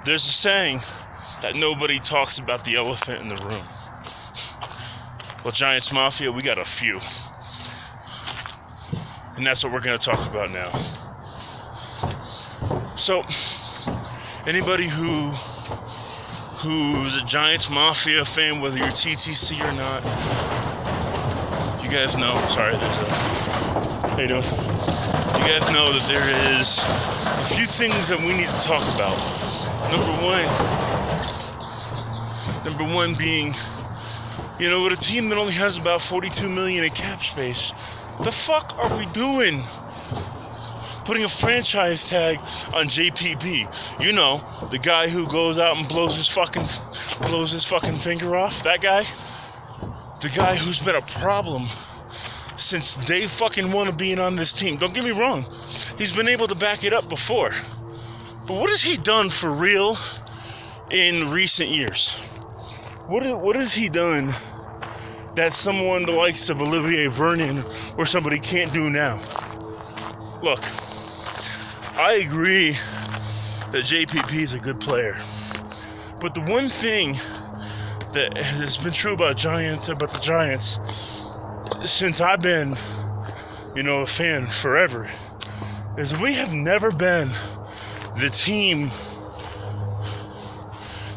There's a saying that nobody talks about the elephant in the room. Well, Giants Mafia, we got a few. And that's what we're going to talk about now. So, anybody who's a Giants Mafia fan, whether you're TTC or not, you guys know, sorry, how you doing? You guys know that there is a few things that we need to talk about. Number one being, with a team that only has about $42 million in cap space, the fuck are we doing? Putting a franchise tag on JPP. The guy who goes out and blows his fucking finger off. That guy. The guy who's been a problem since day fucking one of being on this team. Don't get me wrong. He's been able to back it up before. But what has he done for real in recent years? What has he done that someone the likes of Olivier Vernon or somebody can't do now? Look, I agree that JPP is a good player. But the one thing that has been true about the Giants since I've been, a fan forever, is we have never been the team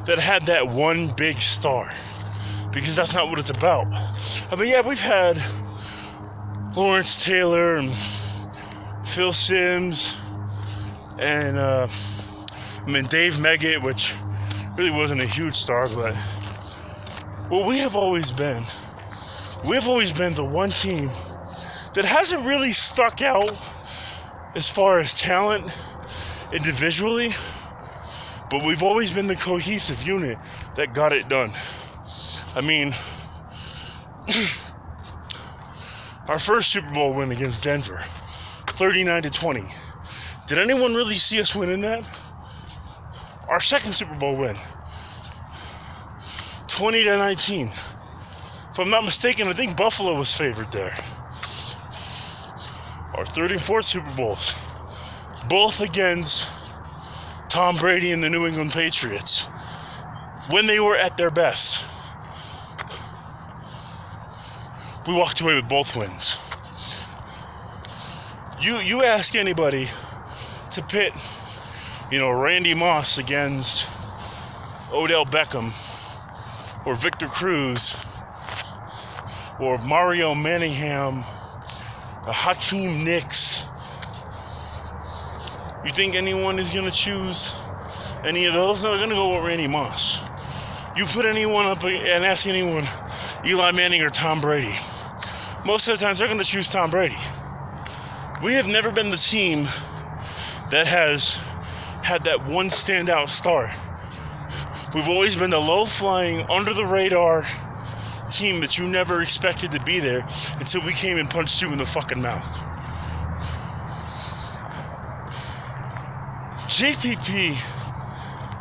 that had that one big star, because that's not what it's about. I mean, yeah, we've had Lawrence Taylor and Phil Simms and Dave Meggett, which really wasn't a huge star, but we have always been the one team that hasn't really stuck out as far as talent individually, but we've always been the cohesive unit that got it done. I mean, our first Super Bowl win against Denver, 39-20. Did anyone really see us winning that? Our second Super Bowl win, 20-19. If I'm not mistaken, I think Buffalo was favored there. Our third and fourth Super Bowls, both against Tom Brady and the New England Patriots, when they were at their best. We walked away with both wins. You ask anybody to pit, Randy Moss against Odell Beckham or Victor Cruz or Mario Manningham, Hakeem Nicks. You think anyone is going to choose any of those? No, they're going to go with Randy Moss. You put anyone up and ask anyone, Eli Manning or Tom Brady, most of the times they're going to choose Tom Brady. We have never been the team that has had that one standout star. We've always been the low-flying, under-the-radar team that you never expected to be there until we came and punched you in the fucking mouth. JPP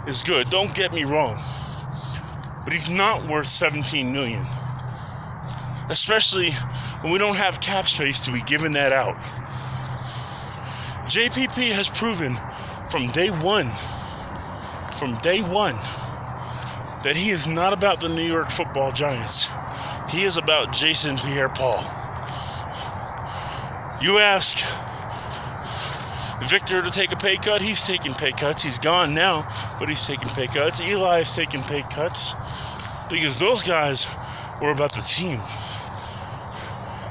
is good, don't get me wrong, but he's not worth $17 million, especially when we don't have cap space to be giving that out. JPP has proven from day one, that he is not about the New York Football Giants. He is about Jason Pierre-Paul. You ask Victor to take a pay cut, he's taking pay cuts. He's gone now, but he's taking pay cuts. Eli is taking pay cuts because those guys were about the team.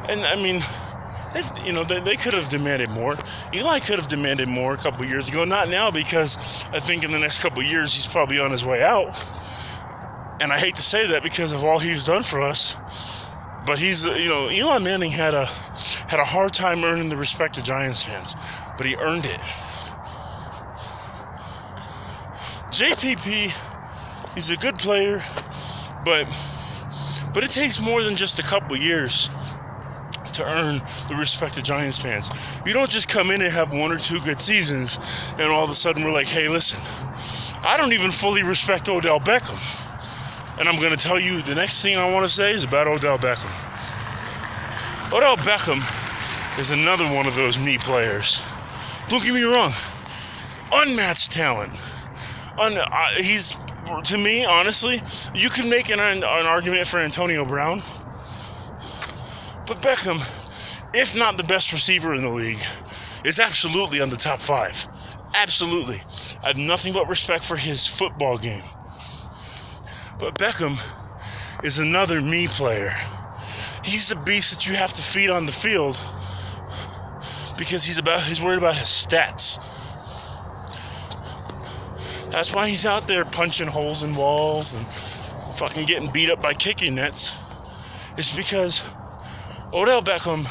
And I mean, they could have demanded more. Eli could have demanded more a couple years ago. Not now, because I think in the next couple years he's probably on his way out. And I hate to say that because of all he's done for us. But he's, Eli Manning had a hard time earning the respect of Giants fans, but he earned it. JPP, he's a good player, but it takes more than just a couple years to earn the respect of Giants fans. You don't just come in and have one or two good seasons, and all of a sudden we're like, hey, listen, I don't even fully respect Odell Beckham. And I'm going to tell you the next thing I want to say is about Odell Beckham. Odell Beckham is another one of those me players. Don't get me wrong. unmatched talent. He's, to me, honestly, you can make an argument for Antonio Brown, but Beckham, if not the best receiver in the league, is absolutely on the top 5. Absolutely. I have nothing but respect for his football game. But Beckham is another me player. He's the beast that you have to feed on the field because he's worried about his stats. That's why he's out there punching holes in walls and fucking getting beat up by kicking nets. It's because Odell Beckham,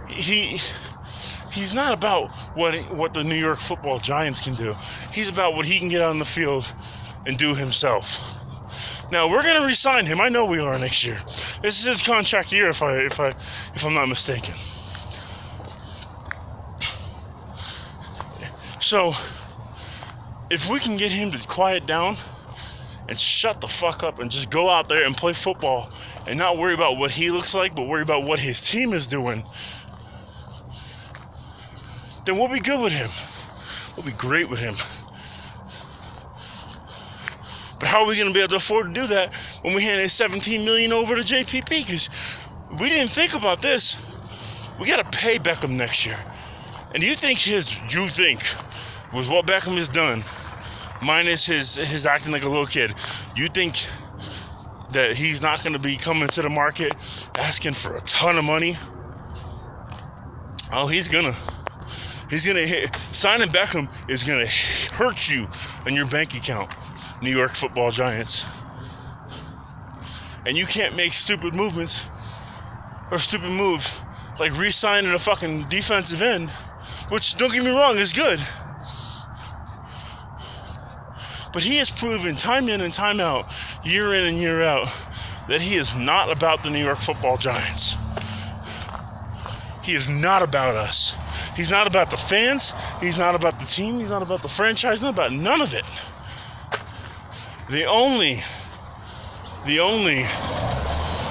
he's not about what the New York Football Giants can do. He's about what he can get on the field and do himself. Now we're gonna re-sign him. I know we are next year. This is his contract year, if I'm not mistaken. So if we can get him to quiet down and shut the fuck up and just go out there and play football and not worry about what he looks like, but worry about what his team is doing, then we'll be good with him. We'll be great with him. But how are we going to be able to afford to do that when we handed $17 million over to JPP? Because we didn't think about this. We got to pay Beckham next year. And you think with what Beckham has done, minus his acting like a little kid, you think that he's not going to be coming to the market asking for a ton of money? Oh, he's gonna hit. Signing Beckham is gonna hurt you in your bank account, New York Football Giants. And you can't make stupid moves like re-signing a fucking defensive end, which, don't get me wrong, is good. But he has proven time in and time out, year in and year out, that he is not about the New York Football Giants. He is not about us. He's not about the fans. He's not about the team. He's not about the franchise. Not about none of it. The only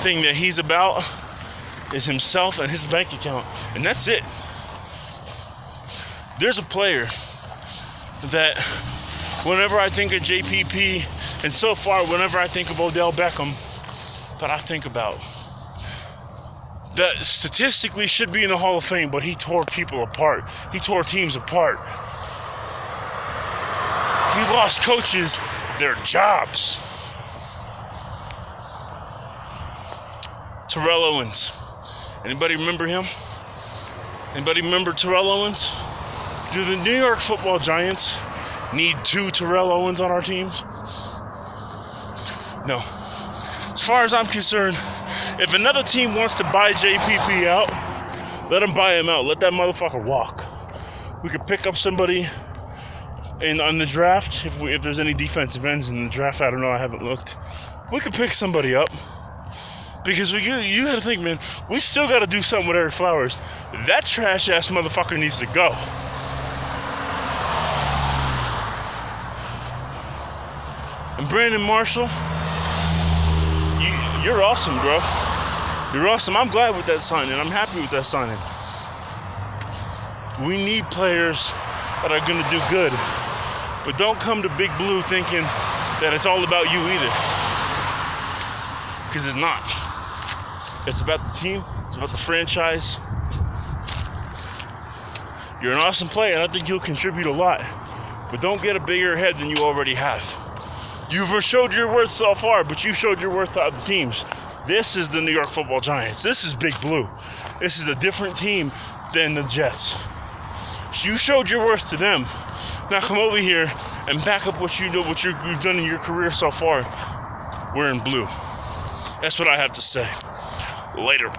thing that he's about is himself and his bank account. And that's it. There's a player that whenever I think of JPP, and so far whenever I think of Odell Beckham, that I think about, that statistically should be in the Hall of Fame, but he tore people apart. He tore teams apart. He lost coaches their jobs. Terrell Owens. Anybody remember him? Anybody remember Terrell Owens? Do the New York Football Giants need 2 Terrell Owens on our teams? No. As far as I'm concerned, if another team wants to buy JPP out, let them buy him out. Let that motherfucker walk. We could pick up somebody on the draft. If there's any defensive ends in the draft, I don't know. I haven't looked. We could pick somebody up. Because you got to think, man, we still got to do something with Eric Flowers. That trash-ass motherfucker needs to go. And Brandon Marshall, you're awesome, bro. You're awesome. I'm glad with that signing. I'm happy with that signing. We need players that are going to do good. But don't come to Big Blue thinking that it's all about you either. Because it's not. It's about the team. It's about the franchise. You're an awesome player, and I think you'll contribute a lot. But don't get a bigger head than you already have. You've showed your worth so far, but you showed your worth to other teams. This is the New York Football Giants. This is Big Blue. This is a different team than the Jets. You showed your worth to them. Now come over here and back up what you've done in your career so far. We're in blue. That's what I have to say. Later.